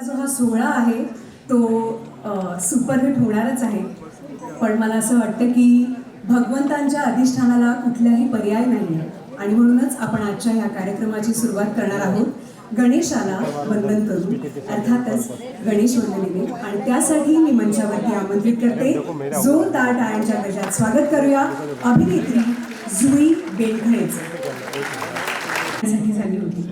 जो हा सोहळा आहे तो सुपरहिट होणारच आहे. पण मला असं वाटतं की भगवंतांच्या अधिष्ठानाला कुठलाही पर्याय नाही आहे आणि म्हणूनच आपण आजच्या ह्या कार्यक्रमाची सुरुवात करणार आहोत गणेशाला वंदन करून, अर्थातच गणेश वंदनेने. आणि त्यासाठी मी मंचावरती आमंत्रित करते, जोरदार टाळ्यांच्या गजरात स्वागत करूया अभिनेत्री जुई बेलखळेचं. झाली होती.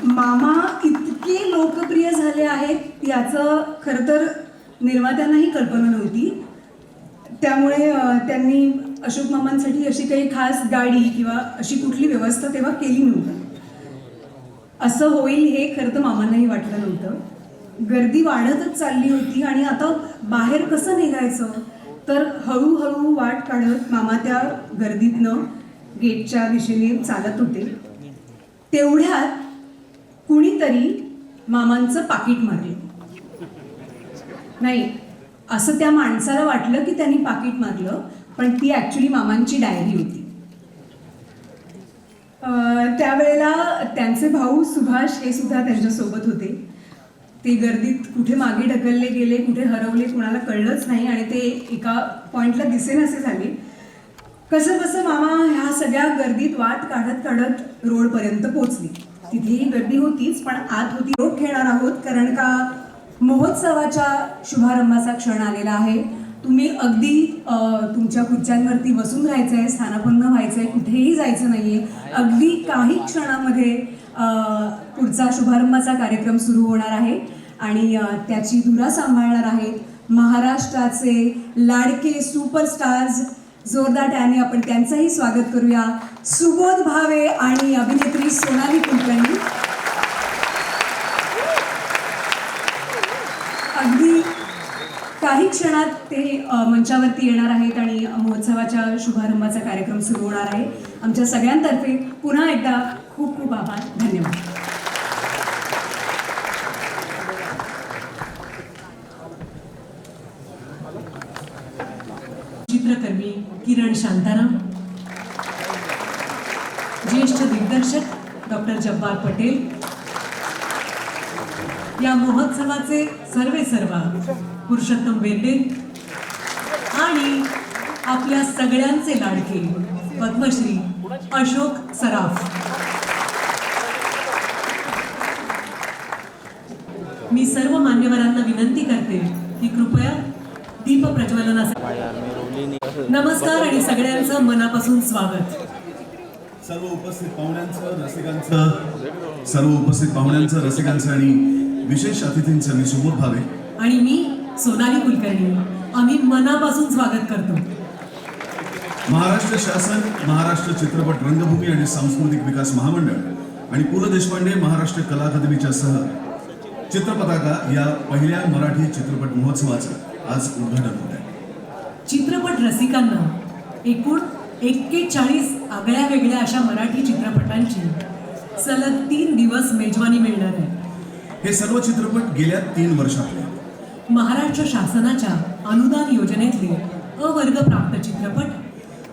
मामा इतके लोकप्रिय झाले आहेत याचं खरं तर निर्मात्यांनाही कल्पना नव्हती. त्यामुळे त्यांनी अशोक मामांसाठी अशी काही खास गाडी किंवा अशी कुठली व्यवस्था तेव्हा केली नव्हती. असं होईल हे खरं तर मामांनाही वाटलं नव्हतं. गर्दी वाढतच चालली होती आणि आता बाहेर कसं निघायचं, तर हळूहळू वाट काढत मामा त्या गर्दीतनं गेटच्या दिशेने चालत होते. तेवढ्यात कुणीतरी मामांचं पाकिट मारलं. नाही, असं त्या माणसाला वाटलं की त्यांनी पाकिट मारलं, पण ती ॲक्च्युली मामांची डायरी होती. त्यावेळेला त्यांचे भाऊ सुभाष हे सुद्धा त्यांच्यासोबत होते. ते गर्दीत कुठे मागे ढकलले गेले, कुठे हरवले, कुणाला कळलंच नाही आणि ते एका पॉईंटला दिसेनासे झाले. कसं बसं मामा ह्या सगळ्या गर्दीत वाट काढत काढत रोडपर्यंत पोचली. तिथेही गर्दी होतीच, पण आत होती. रोड खेळणार आहोत कारण का महोत्सवाच्या शुभारंभाचा क्षण आलेला आहे. तुम्ही अगदी तुमच्या खुर्च्यांवरती बसून राहायचं आहे, स्थानापन्न व्हायचं आहे, कुठेही जायचं नाही आहे. अगदी काही क्षणामध्ये पुढचा शुभारंभाचा कार्यक्रम सुरू होणार आहे आणि त्याची धुरा सांभाळणार आहेत महाराष्ट्राचे लाडके सुपरस्टार्स. जोरदार टाळ्यांनी आपण त्यांचंही स्वागत करूया. सुबोध भावे आणि अभिनेत्री सोनाली कुलकर्णी. अगदी काही क्षणात ते मंचावरती येणार आहेत आणि महोत्सवाच्या शुभारंभाचा कार्यक्रम सुरू होणार आहे. आमच्या सगळ्यांतर्फे पुन्हा एकदा खूप खूप आभार. धन्यवाद. चित्रकर्मी किरण शांताराम, ज्येष्ठ दिग्दर्शक डॉक्टर जब्बार पटेल, या महोत्सवाचे सर्वे सर्वा पुरुषोत्तम बेर्डे आणि आपल्या सगळ्यांचे लाडके पद्मश्री अशोक सराफ. मी सर्व मान्यवरांना विनंती करते की कृपया दीप प्रज्वलनासाठी. नमस्कार आणि सगळ्यांचं मनापासून स्वागत. सर्व उपस्थित पाहुण्यांचं, रसिकांचं आणि विशेष अतिथींचं मी सुबोध भावे आणि मी सोनाली कुलकर्णी आम्ही मनापासून स्वागत करतो. महाराष्ट्र शासन, महाराष्ट्र चित्रपट रंगभूमी आणि सांस्कृतिक विकास महामंडळ आणि पु ल देशपांडे महाराष्ट्र कला अकादमीच्या सह चित्रपताका या पहिल्या मराठी चित्रपट महोत्सवाचं आज उद्घाटन होत आहे. चित्रपट रसिकांना एकूण 41 आगळ्या वेगळ्या अशा मराठी चित्रपटांची सलग 3 दिवस मेजवानी मिळणार आहे. हे सर्व चित्रपट गेल्या 3 वर्षातले महाराष्ट्र शासनाच्या अनुदान योजनेतले अवर्ग प्राप्त चित्रपट,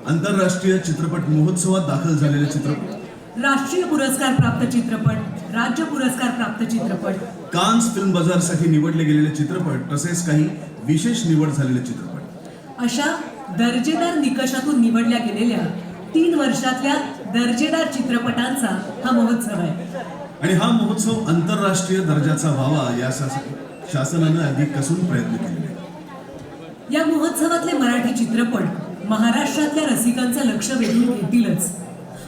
आंतरराष्ट्रीय चित्रपट महोत्सवात दाखल झालेले चित्रपट, राष्ट्रीय पुरस्कार प्राप्त चित्रपट, राज्य पुरस्कार प्राप्त चित्रपट, कान्स फिल्म बाजारसाठी निवडले गेलेले चित्रपट, तसेच काही विशेष निवड झालेले चित्रपट, अशा दर्जेदार निकषातून निवडल्या गेलेल्या 3 वर्षातल्या दर्जेदार चित्रपटांचा हा महोत्सव आहे. आणि हा महोत्सव आंतरराष्ट्रीय दर्जाचा व्हावा यासाठी शासनानं अधिक कसून प्रयत्न केले. या महोत्सवातले मराठी चित्रपट महाराष्ट्रातल्या रसिकांचं लक्ष वेधून घेतीलच,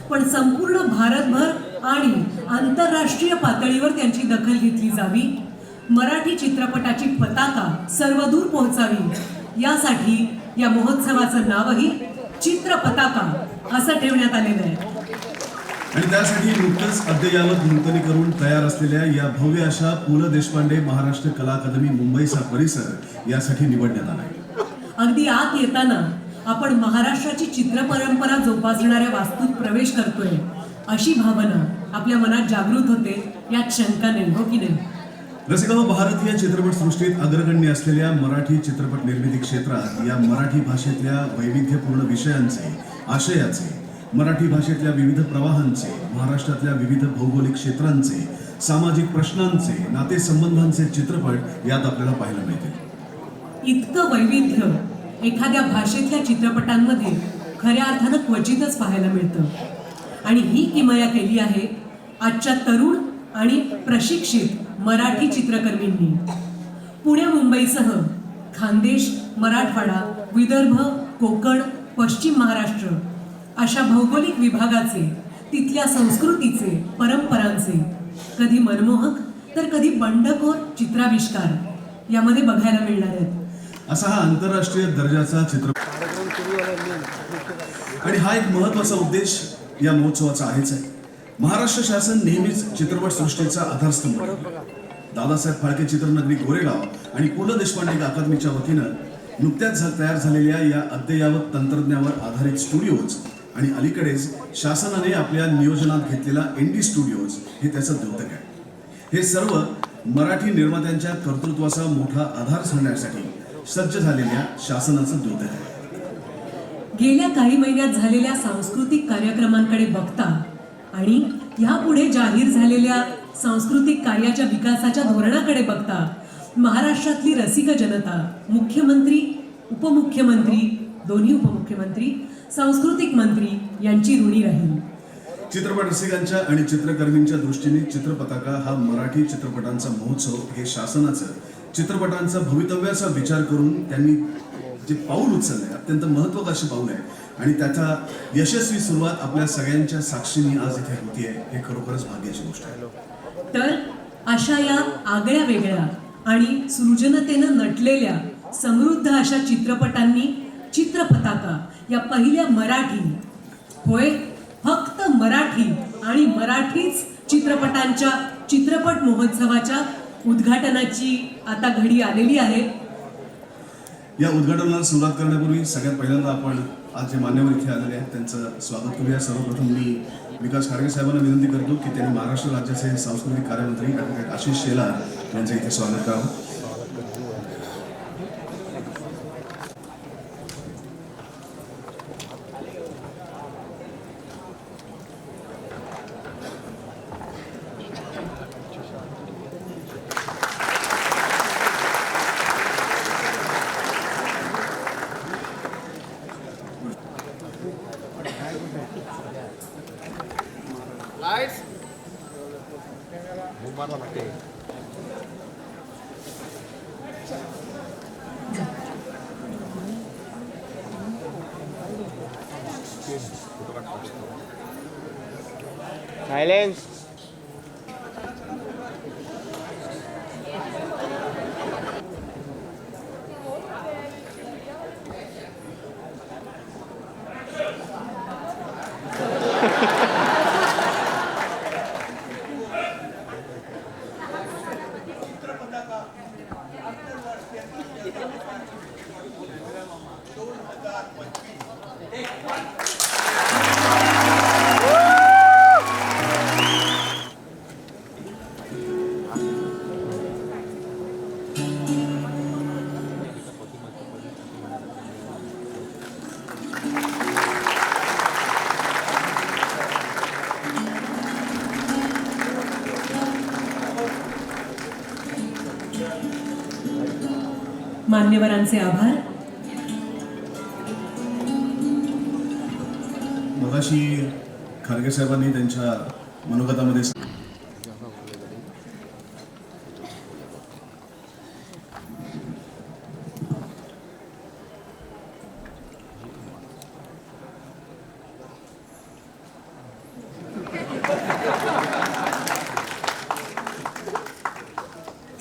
पण संपूर्ण भारतभर आणि आंतरराष्ट्रीय पातळीवर त्यांची दखल घेतली जावी, मराठी चित्रपटाची पताका सर्वदूर पोहोचावी, यासाठी या महोत्सवाचं नावही चित्रपताका असं ठेवण्यात आलेलं आहे. आणि त्यासाठी नुकतंच अद्ययावत नूतनीकरण तयार असलेल्या या भव्य अशा पु ल देशपांडे महाराष्ट्र कला अकादमी मुंबईचा परिसर यासाठी निवडण्यात आला आहे. अगदी आत येताना आपण महाराष्ट्राची चित्रपरंपरा जोपासणाऱ्या वास्तूत प्रवेश करतोय अशी भावना आपल्या मनात जागृत होते, यात शंका नाही, हो की नाही? रसिकांनो, भारतीय चित्रपटसृष्टीत अग्रगण्य असलेल्या मराठी चित्रपट निर्मिती क्षेत्रात या मराठी भाषेतल्या वैविध्यपूर्ण विषयांचे, आशयाचे, मराठी भाषेतल्या विविध प्रवाहांचे, महाराष्ट्रातल्या विविध भौगोलिक क्षेत्रांचे सामाजिक प्रश्नांचे, नातेसंबंधांचे चित्रपट यात आपल्याला पाहायला मिळतील. इतकं वैविध्य एखाद्या भाषेतल्या चित्रपटांमध्ये खऱ्या अर्थानं क्वचितच पाहायला मिळतं. आणि ही किमया केली आहे आजच्या तरुण आणि प्रशिक्षित मराठी चित्रकर्मींनी. पुणे मुंबईसह खानदेश, मराठवाडा, विदर्भ, कोकण, पश्चिम महाराष्ट्र अशा भौगोलिक विभागाचे, तिथल्या संस्कृतीचे, परंपरांचे कधी मनमोहक तर कधी बंडखोर चित्राविष्कार यामध्ये बघायला मिळणार आहेत. असा हा आंतरराष्ट्रीय दर्जाचा चित्रपट आणि हा एक महत्वाचा उद्देश या महोत्सवाचा आहेच आहे. महाराष्ट्र शासन नेहमीच चित्रपटसृष्टीचा आधारस्तंभ आहे. दादासाहेब फाळके चित्रनगरी गोरेगाव आणि पु ल देशपांडे अकादमीच्या वतीनं नुकत्याच तयार झालेल्या या अद्ययावत तंत्रज्ञानावर आधारित स्टुडिओज आणि अलीकडेच शासनाने आपल्या नियोजनात घेतलेला एनडी स्टुडिओज हे त्याचं द्योतक आहे. हे सर्व मराठी निर्मात्यांच्या कर्तृत्वाचा मोठा आधार ठरण्यासाठी सज्ज झालेल्या शासनाचं द्योतक आहे. गेल्या काही महिन्यात झालेल्या सांस्कृतिक कार्यक्रमांकडे बघता आणि यापुढे जाहीर झालेल्या सांस्कृतिक कार्याच्या विकासाच्या धोरणाकडे बघता महाराष्ट्रातली रसिक जनता, मुख्यमंत्री, उपमुख्यमंत्री, दोन्ही उपमुख्यमंत्री, सांस्कृतिक मंत्री यांची ऋणी राहील. चित्रपट रसिकांच्या आणि चित्रकर्मींच्या दृष्टीने चित्रपताका हा मराठी चित्रपटांचा महोत्सव हे शासनाचं चित्रपटांचा भवितव्याचा विचार करून त्यांनी जे पाऊल उचललंय अत्यंत महत्त्वाचं पाऊल आहे आणि त्याचा यशस्वी सुरुवात आपल्या सगळ्यांच्या साक्षीने आज इथे होतीये हे खरोखरच भाग्याची गोष्ट आहे. तर अशा या आगळ्या वेगळ्या आणि सृजनतेनं नटलेल्या समृद्ध अशा चित्रपटांनी चित्रपताका या पहिल्या मराठी, होय फक्त मराठी आणि मराठीच चित्रपटांच्या चित्रपट महोत्सवाच्या उद्घाटनाची आता घडी आलेली आहे. या उद्घाटनाला सुरुवात करण्यापूर्वी सगळ्यात पहिल्यांदा आपण आज जे मान्यवर इथे आलेले आहेत त्यांचं स्वागत करूया. सर्वप्रथम मी विकास खारगे साहेबांना विनंती करतो की त्यांनी महाराष्ट्र राज्याचे सांस्कृतिक कार्यमंत्री डॉक्टर आशिष शेलार यांचं इथे स्वागत करावं. Silence. मान्यवरांचे आभार. मगाशी खारगे साहेबांनी त्यांच्या मनोगतामध्ये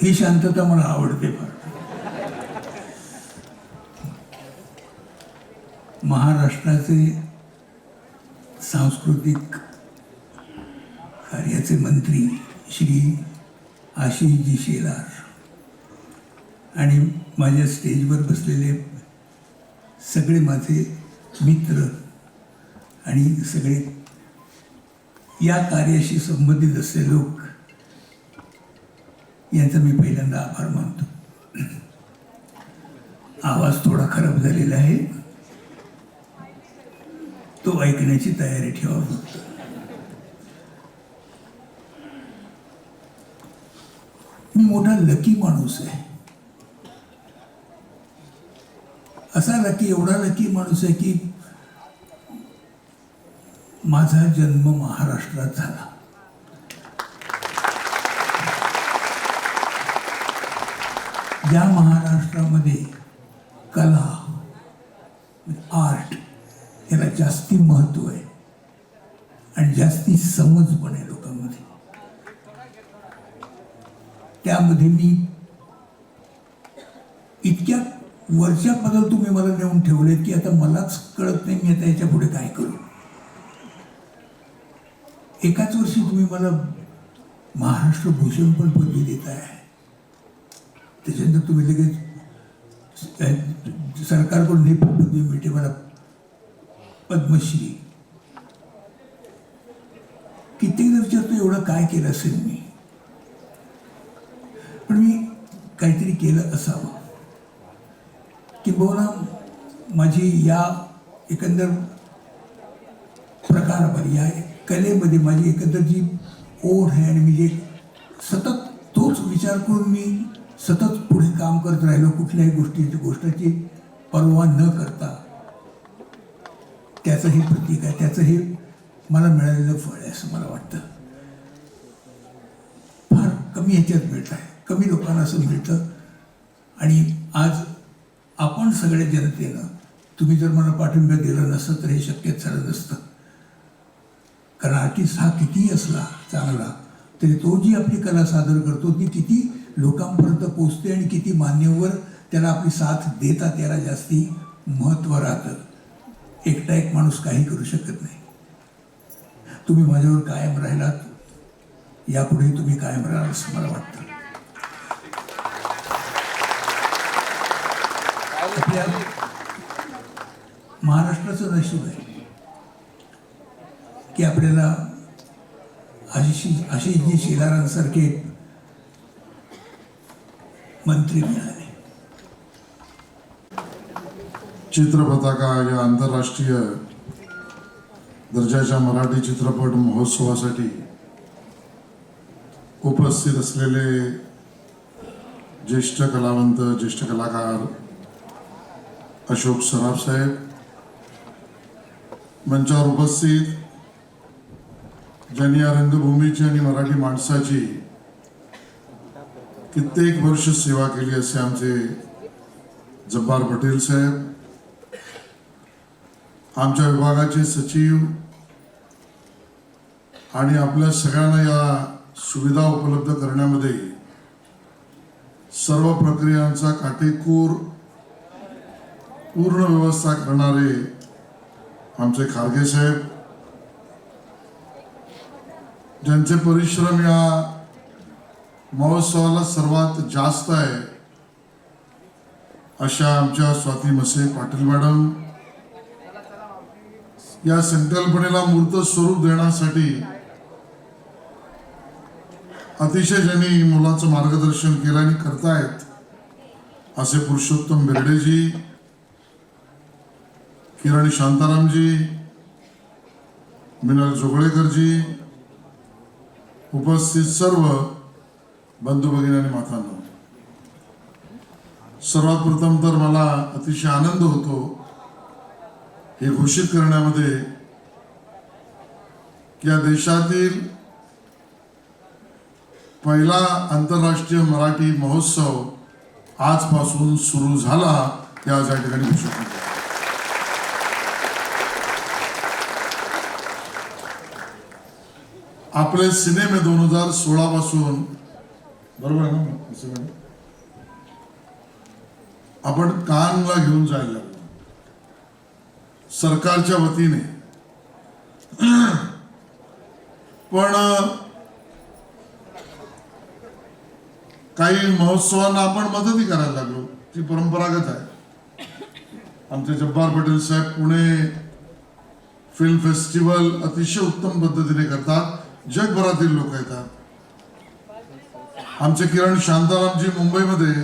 ही शांतता मला आवडते फार. महाराष्ट्राचे सांस्कृतिक कार्याचे मंत्री श्री आशिषजी शेलार आणि माझ्या स्टेजवर बसलेले सगळे माझे मित्र आणि सगळे या कार्याशी संबंधित असलेले लोक यांचा मी पहिल्यांदा आभार मानतो. आवाज थोडा खराब झालेला आहे, तो ऐकण्याची तयारी ठेवा फक्त. मी मोठा लकी माणूस आहे. असा लकी, एवढा लकी माणूस आहे की माझा जन्म महाराष्ट्रात झाला. या महाराष्ट्रामध्ये कला, आर्ट याला जास्ती महत्त्व आहे आणि जास्ती समज पण आहे लोकांमध्ये. त्यामध्ये मी इतक्या वरच्या पदावर तुम्ही मला नेऊन ठेवले की आता मलाच कळत नाही मी आता याच्या पुढे काय करू. एकाच वर्षी तुम्ही मला महाराष्ट्र भूषण पण पदवी देत आहे. त्याच्यानंतर तुम्ही लगेच सरकारकडून ही पदवी मिळते मला पद्मश्री. कित्येकदा विचारतो एवढं काय केलं असेल मी, पण मी काहीतरी केलं असावं. किंबहुना माझी या एकंदर प्रकारामध्ये, या कलेमध्ये माझी एकंदर जी ओढ आहे आणि मी जे सतत तोच विचार करून मी सतत पुढे काम करत राहिलो, कुठल्याही गोष्टीची पर्वा न करता, त्याचं हे प्रतीक आहे, त्याचं हे मला मिळालेलं फळ आहे असं मला वाटतं. फार कमी ह्याच्यात मिळत आहे, कमी लोकांना असं मिळतं. आणि आज आपण सगळ्या जनतेनं, तुम्ही जर मला पाठिंबा दिला नसतं तर हे शक्यच झालं नसतं. कारण आर्टिस्ट हा कितीही असला चांगला तरी तो जी आपली कला सादर करतो ती किती लोकांपर्यंत पोचते आणि किती मान्यवर त्याला आपली साथ देतात याला जास्ती महत्त्व राहतं. एकटा एक माणूस काही करू शकत नाही. तुम्ही माझ्यावर कायम राहिलात, यापुढे तुम्ही कायम राहाल असं मला वाटतं. आपल्या महाराष्ट्राचं नशीब आहे की आपल्याला आशिषजी शेलारांसारखे मंत्री मिळाले. चित्रपताका या आंतरराष्ट्रीय दर्जाच्या मराठी चित्रपट महोत्सवासाठी उपस्थित असलेले ज्येष्ठ कलावंत, ज्येष्ठ कलाकार अशोक सराफ साहेब, मंचावर उपस्थित ज्यांनी या रंगभूमीची आणि मराठी माणसाची कित्येक वर्ष सेवा केली असे आमचे जब्बार पटेल साहेब, आमच्या विभागाचे सचिव आणि आपल्या सगळ्यांना या सुविधा उपलब्ध करण्यामध्ये सर्व प्रक्रियांचा काटेकोर पूर्ण व्यवस्था करणारे आमचे खारगे साहेब, ज्यांचे परिश्रम या महोत्सवाला सर्वात जास्त आहे अशा आमच्या स्वाती मसे पाटील मॅडम, या संकल्पनेला मूर्त स्वरूप देण्यासाठी अतिशय ज्यांनी मुलांचं मार्गदर्शन केलं आणि करतायत असे पुरुषोत्तम बेर्डेजी, किरण शांतारामजी, मिनल जोगळेकरजी, उपस्थित सर्व बंधू भगिनी आणि मातांनो, सर्वात प्रथम तर मला अतिशय आनंद होतो हे घोषित करण्यामध्ये की या देशातील पहिला आंतरराष्ट्रीय मराठी महोत्सव आजपासून सुरू झाला हे आज या ठिकाणी घोषित केलं. आपले सिनेमे 2016 पासून, बरोबर आहे ना, आपण कानला घेऊन जायला लागलो सरकारच्या वतीने, पण काही महोत्सवांना आपण मदतही करायला लागलो. ती परंपरागत आहे. आमचे जब्बार पटेल साहेब पुणे फिल्म फेस्टिवल अतिशय उत्तम पद्धतीने करतात, जगभरातील लोक येतात. आमचे किरण शांतारामजी मुंबईमध्ये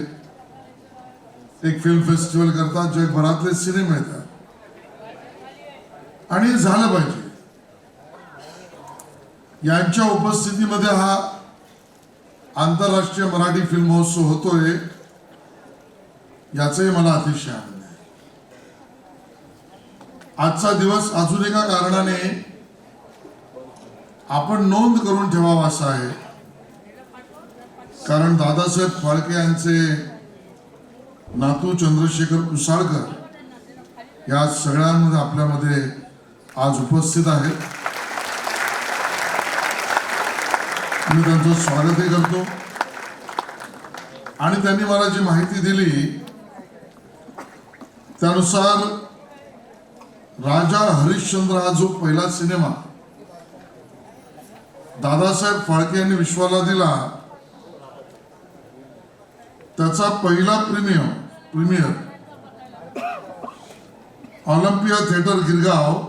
एक फिल्म फेस्टिवल करतात, जगभरातले सिनेमे येतात आणि झालं पाहिजे. यांच्या उपस्थितीमध्ये हा आंतरराष्ट्रीय मराठी फिल्म महोत्सव होतोय याचाही मला अतिशय आनंद आहे. आजचा दिवस अजून एका कारणाने आपण नोंद करून ठेवावा असा आहे, कारण दादासाहेब फाळके यांचे नातू चंद्रशेखर कुसाळकर या सगळ्यांमध्ये आपल्यामध्ये आज उपस्थित आहेत. मी त्यांचं स्वागतही करतो. आणि त्यांनी मला जी माहिती दिली त्यानुसार राजा हरिश्चंद्र हा जो पहिला सिनेमा दादासाहेब फाळके यांनी विश्वाला दिला त्याचा पहिला प्रीमियर ऑलिम्पिया थिएटर गिरगाव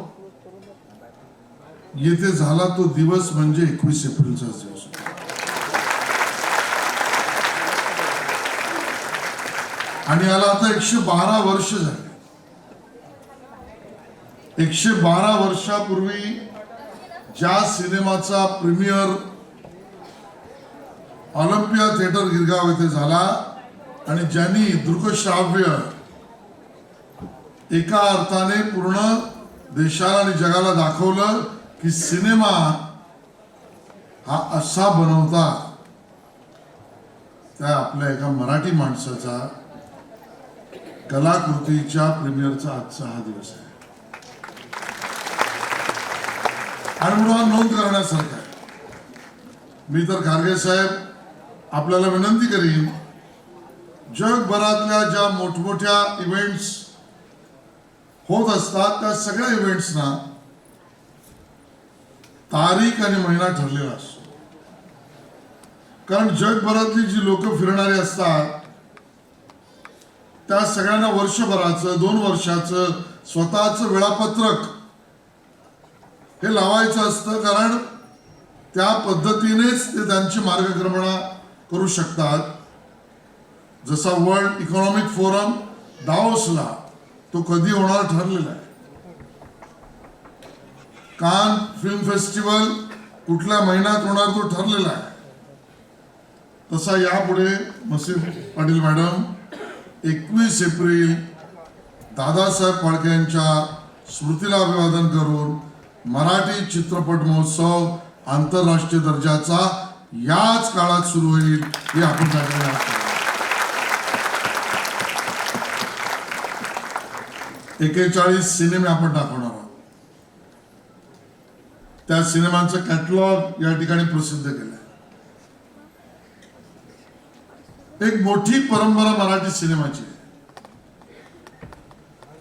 येथे झाला. तो दिवस म्हणजे 21 एप्रिलचा दिवस. आणि याला आता 112 वर्ष झाले. 112 वर्षापूर्वी ज्या सिनेमाचा प्रीमियर ऑलिम्पिया थिएटर गिरगाव येथे झाला आणि ज्यांनी दृकश्राव्य एका अर्थाने पूर्ण देशाला आणि जगाला दाखवलं की सिनेमा हा असा बनवता, त्या आपल्या एका मराठी माणसाचा कलाकृतीच्या प्रीमियरचा आजचा हा दिवस आहे. आणि म्हणून हा नोंद करण्यासारखा आहे. मी तर खारगे साहेब आपल्याला विनंती करीन, जगभरातल्या ज्या मोठमोठ्या इव्हेंट्स होत असतात त्या सगळ्या इव्हेंट्सना तारीख आणि महिना ठरलेला असतो. कारण जगभरातली जी लोक फिरणारी असतात त्या सगळ्यांना वर्षभराचं 2 वर्षाचं स्वतःचं वेळापत्रक हे लावायचं असतं, कारण त्या पद्धतीनेच ते त्यांची मार्गक्रमणा करू शकतात. जसा वर्ल्ड इकॉनॉमिक फोरम दाओसला तो कधी होणार ठरलेला आहे. कान फिल्म फेस्टिवल कुठल्या महिन्यात होणार तो ठरलेला आहे. तसा यापुढे मसीह पाटील मॅडम 21 एप्रिल दादासाहेब फाळके यांच्या स्मृतीला अभिवादन करून मराठी चित्रपट महोत्सव आंतरराष्ट्रीय दर्जाचा याच काळात सुरू होईल हे आपण सगळ्यांना आशा आहे. 41 सिनेमे आपण दाखवणार आहोत. त्या सिनेमांचं कॅटलॉग या ठिकाणी प्रसिद्ध केलं. एक मोठी परंपरा मराठी सिनेमाची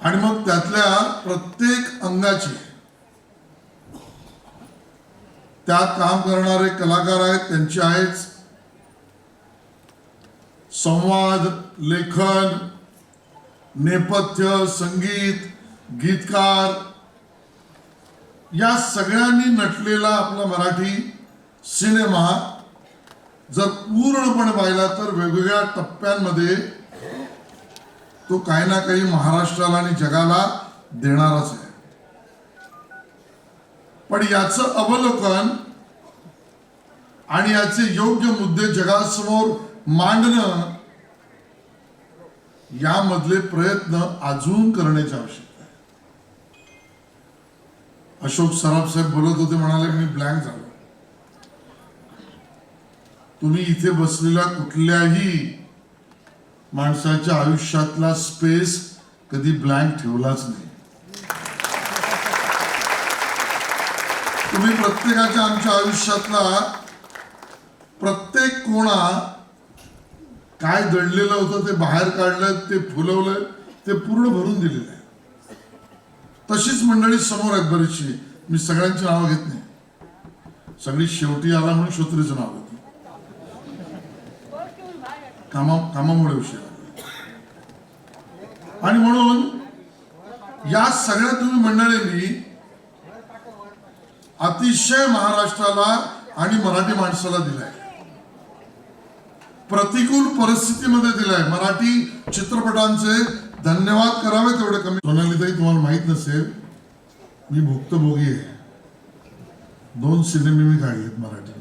आणि मग त्यातल्या प्रत्येक अंगाची त्यात काम करणारे कलाकार आहेत, त्यांची आहेच. संवाद, लेखन, नेपथ्य, संगीत, गीतकार या सगळ्यांनी नटलेला आपला मराठी सिनेमा जर पूर्णपणे पाहिला तर वेगवेगळ्या टप्प्यांमध्ये तो काही ना काही महाराष्ट्राला आणि जगाला देणारच आहे. पण याचं अवलोकन आणि याचे योग्य मुद्दे जगासमोर मांडणं यामधले प्रयत्न अजून करण्याची आवश्यकता आहे. अशोक सराफ साहेब बोलत होते, म्हणाले मी ब्लँक झालो. तुम्ही इथे बसलेल्या कुठल्याही माणसाच्या आयुष्यातला स्पेस कधी ब्लँक ठेवलाच नाही. तुम्ही प्रत्येकाच्या आमच्या आयुष्यातला प्रत्येक कोणा काय दडलेलं होतं ते बाहेर काढलं, ते फुलवलं, ते पूर्ण भरून दिलेलं आहे. तशीच मंडळी समोर आहेत बरीचशी. मी सगळ्यांची नावं घेत नाही, सगळी शेवटी आला म्हणून श्रोत्रीचं नाव घेतो. कामामुळे उशीर. आणि म्हणून या सगळ्या तुम्ही मंडळींनी अतिशय महाराष्ट्राला आणि मराठी माणसाला दिलाय. प्रतिकूल परिस्थितीमध्ये दिलाय. मराठी चित्रपटांचे धन्यवाद करावे तेवढे कमी. सोनालीताई, तुम्हाला माहित नसेल, मी भुक्तभोगी आहे. 2 सिनेमे मी काढलेत मराठी.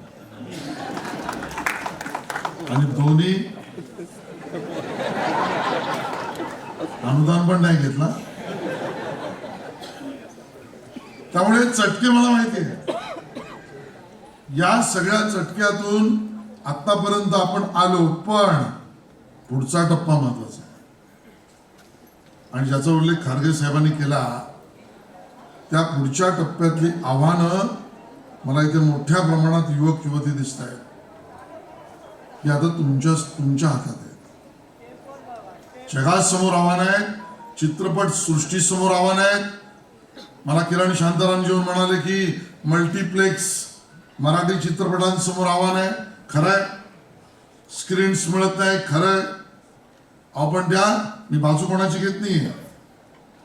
आणि दोन्ही अनुदान पण नाही घेतला. त्यामुळे चटके मला माहिती आहे. या सगळ्या चटक्यातून आतापर्यंत आपण आलो, पण पुढचा टप्पा महत्वाचा आहे आणि ज्याचा उल्लेख खारगे साहेबांनी केला. त्या पुढच्या टप्प्यातली आव्हानं मला इथे मोठ्या प्रमाणात युवक युवती दिसत आहेत. ही आता तुमच्या हातात आहे. जगासमोर आव्हान आहेत, चित्रपट सृष्टीसमोर आव्हान आहेत. मला किरण शांताराम जेवण म्हणाले की मल्टिप्लेक्स मराठी चित्रपटांसमोर आव्हान आहे. खरंय, स्क्रीन्स मिळत नाही, खरंय. आपण त्या मी बाजू कोणाची घेत नाही,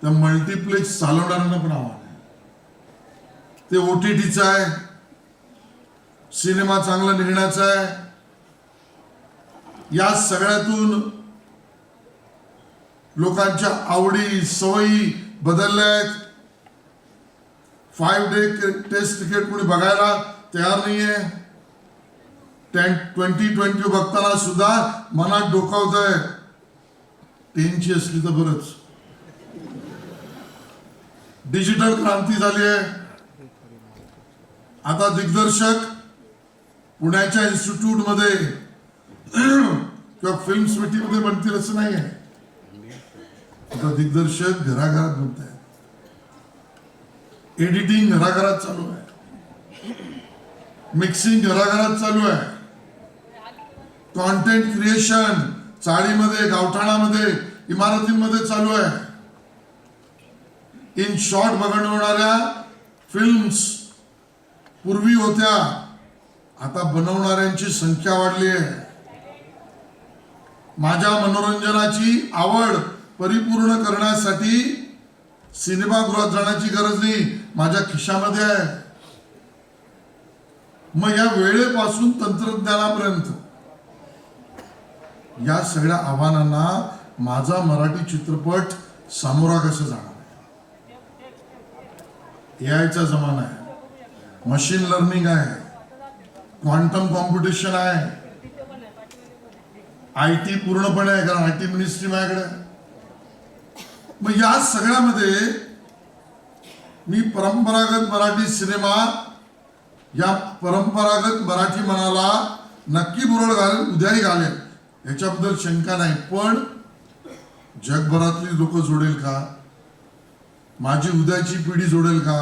त्या मल्टिप्लेक्स चालवणाऱ्यांना पण आव्हान आहे. ते OTTचं आहे, सिनेमा चांगला निघण्याचा आहे. या सगळ्यातून लोकांच्या आवडी सवयी बदलल्या आहेत. 5 डे टेस्ट क्रिकेट कोणी बघायला तयार नाहीये. 2020 बघताना सुद्धा मनात डोकावत आहे, 10ची असली तर बरंच. डिजिटल क्रांती झाली आहे. आता दिग्दर्शक पुण्याच्या इन्स्टिट्यूट मध्ये किंवा फिल्म सिटीमध्ये बनतील असं नाही आहे. आता दिग्दर्शक घराघरात बनत आहेत. एडिटिंग घराघरात चालू आहे, मिक्सिंग घराघरात चालू आहे, कॉन्टेंट क्रिएशन चाळीमध्ये, गावठाणामध्ये, इमारतींमध्ये चालू आहे. इन शॉर्ट बनवणाऱ्या फिल्म्स पूर्वी होत्या, आता बनवणाऱ्यांची संख्या वाढली आहे. माझ्या मनोरंजनाची आवड परिपूर्ण करण्यासाठी सिनेमागृहात जाण्याची गरज नाही, माझ्या खिशामध्ये आहे. मग या वेळेपासून तंत्रज्ञानापर्यंत या सगळ्या आव्हानांना माझा मराठी चित्रपट सामोरा कसा जाणार आहे? AIचा जमाना आहे, मशीन लर्निंग आहे, क्वांटम कॉम्पिटिशन आहे, IT पूर्णपणे आहे, कारण IT मिनिस्ट्री माझ्याकडे आहे. मग या सगळ्यामध्ये मी परंपरागत मराठी सिनेमा, या परंपरागत मराठी मनाला नक्की बुरळ घालेल, उद्याही घालेल, याच्याबद्दल शंका नाही. पण जगभरातली लोक जोडेल का? माझी उद्याची पिढी जोडेल का?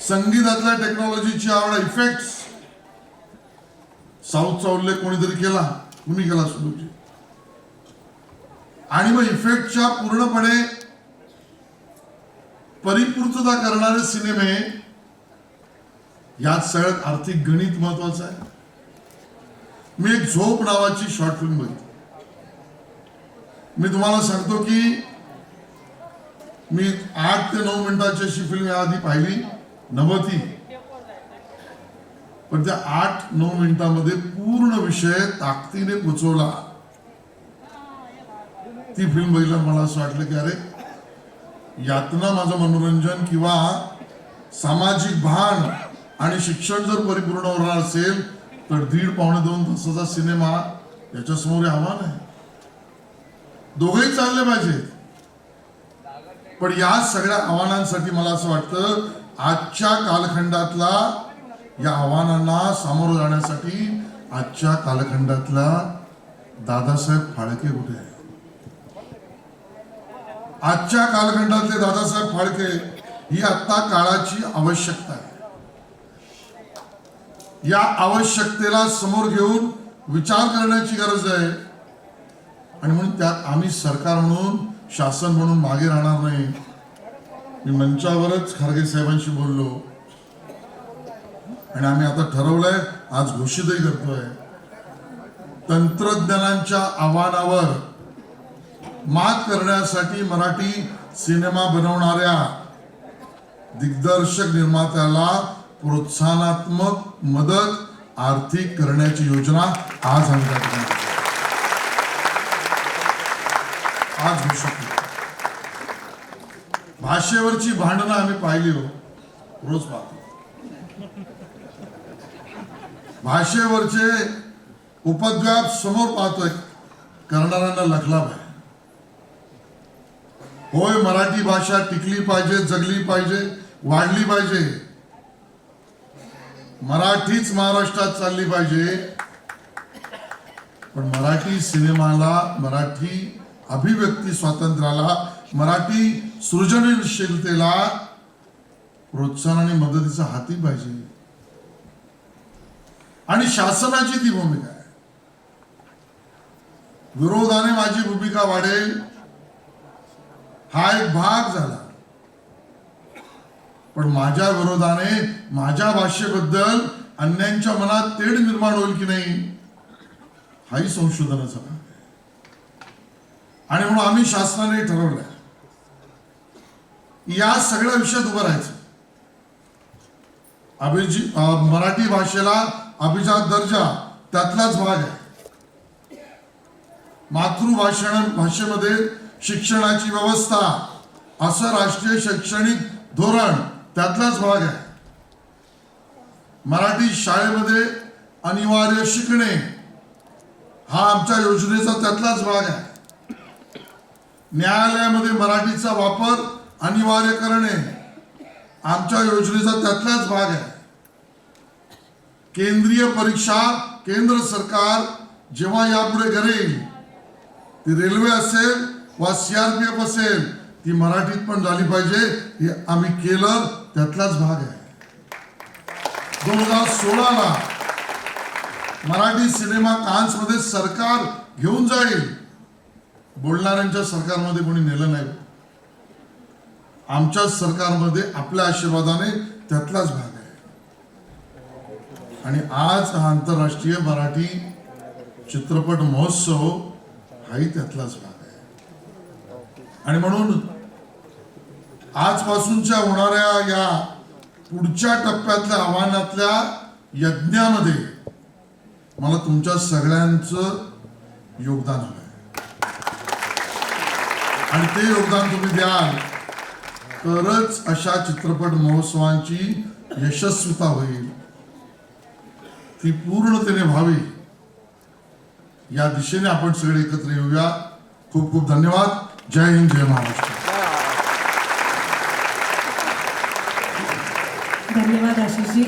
संगीतातल्या टेक्नॉलॉजीची आवड, इफेक्ट्स, साऊथचा उल्लेख कोणीतरी केला, तुम्ही केला सुरूची. आणि मग इफेक्टच्या पूर्णपणे परिपूर्तता करणारे सिनेमे, यात सगळ्यात आर्थिक गणित महत्वाचं आहे. मी एक झोप नावाची शॉर्ट फिल्म बघितली. मी तुम्हाला सांगतो की मी 8 ते 9 मिनिटाची अशी फिल्म याआधी पाहिली नव्हती, पण त्या 8-9 मिनिटांमध्ये पूर्ण विषय ताकदीने पोचवला. ती फिल्म बघितलं मला असं वाटलं की अरे, यातना माझं मनोरंजन किंवा सामाजिक भान आणि शिक्षण जर परिपूर्ण होणार असेल तर 1.5-2 तासाचा सिनेमा याच्यासमोर आव्हान आहे. दोघेही चालले पाहिजेत. पण या सगळ्या आव्हानांसाठी मला असं वाटतं आजच्या कालखंडातला, या आव्हानांना सामोरं जाण्यासाठी आजच्या कालखंडातला दादासाहेब फाळके कुठे आहे? आजच्या कालखंडातले दादासाहेब फाळके ही आता काळाची आवश्यकता आहे. या आवश्यकतेला समोर घेऊन विचार करण्याची गरज आहे. आणि म्हणून त्यात आम्ही सरकार म्हणून, शासन म्हणून मागे राहणार नाही. मी मंचावरच खारगे साहेबांशी बोललो आणि आम्ही आता ठरवलंय, आज घोषितही करतोय, तंत्रज्ञानाच्या आव्हानावर मात करण्यासाठी मराठी सिनेमा बनवणाऱ्या दिग्दर्शक निर्मात्याला प्रोत्साहनात्मक मदत आर्थिक करण्याची योजना आज आम्ही आज घोषित केली. भाषेवरची भांडणं आम्ही पाहिली हो, रोज पाहतो. भाषेवरचे उपद्व्याप समोर पाहतोय, करणाऱ्यांना लखलाभ आहे. होय, मराठी भाषा टिकली पाहिजे, जगली पाहिजे, वाढली पाहिजे. मराठीच महाराष्ट्रात चालली पाहिजे. पण मराठी सिनेमाला, मराठी अभिव्यक्ती स्वातंत्र्याला, मराठी सृजनशीलतेला प्रोत्साहन आणि मदतीचा हाती पाहिजे. आणि शासनाची ती भूमिका आहे. विरोधाने माझी भूमिका वाढेल हा एक भाग झाला, पण माझ्या विरोधाने माझ्या भाषेबद्दल अन्यांच्या मनात तेढ निर्माण होईल की नाही, हाही संशोधनाचा भाग आहे. आणि म्हणून आम्ही शासनाने ठरवलंय या सगळ्या विषयात उभं राहायचं. मराठी भाषेला अभिजात दर्जा त्यातलाच भाग आहे. भाषेमध्ये शिक्षणाची व्यवस्था असं राष्ट्रीय शैक्षणिक धोरण त्यातलाच भाग आहे. मराठी शाळेमध्ये अनिवार्य शिकणे हा आमच्या योजनेचा त्यातलाच भाग आहे. न्यायालयामध्ये मराठीचा वापर अनिवार्य करणे आमच्या योजनेचा त्यातलाच भाग आहे. केंद्रीय परीक्षा केंद्र सरकार जेव्हा यापुढे करेल, ती रेल्वे असेल वा CRPF असेल, ती मराठीत पण झाली पाहिजे. हे आम्ही केलं, त्यातलाच भाग आहे. 2016ला मराठी सिनेमा कान्समध्ये सरकार घेऊन जाईल. बोलणाऱ्यांच्या सरकारमध्ये कोणी नेलं नाही. आमच्या सरकारमध्ये आपल्या आशीर्वादाने त्यातलाच भाग आहे. आणि आज हा आंतरराष्ट्रीय मराठी चित्रपट महोत्सव हाही त्यातलाच भाग आहे. आणि म्हणून आजपासूनच्या होणाऱ्या या पुढच्या टप्प्यातल्या आव्हानातल्या यज्ञामध्ये मला तुमच्या सगळ्यांचं योगदान हवं आहे. आणि ते योगदान तुम्ही द्याल तरच अशा चित्रपट महोत्सवांची यशस्वीता होईल, ती पूर्णतेने व्हावी. या दिशेने आपण सगळे एकत्र येऊया. खूप खूप धन्यवाद. जय हिंद, जय महाराष्ट्र. धन्यवाद आशिषजी.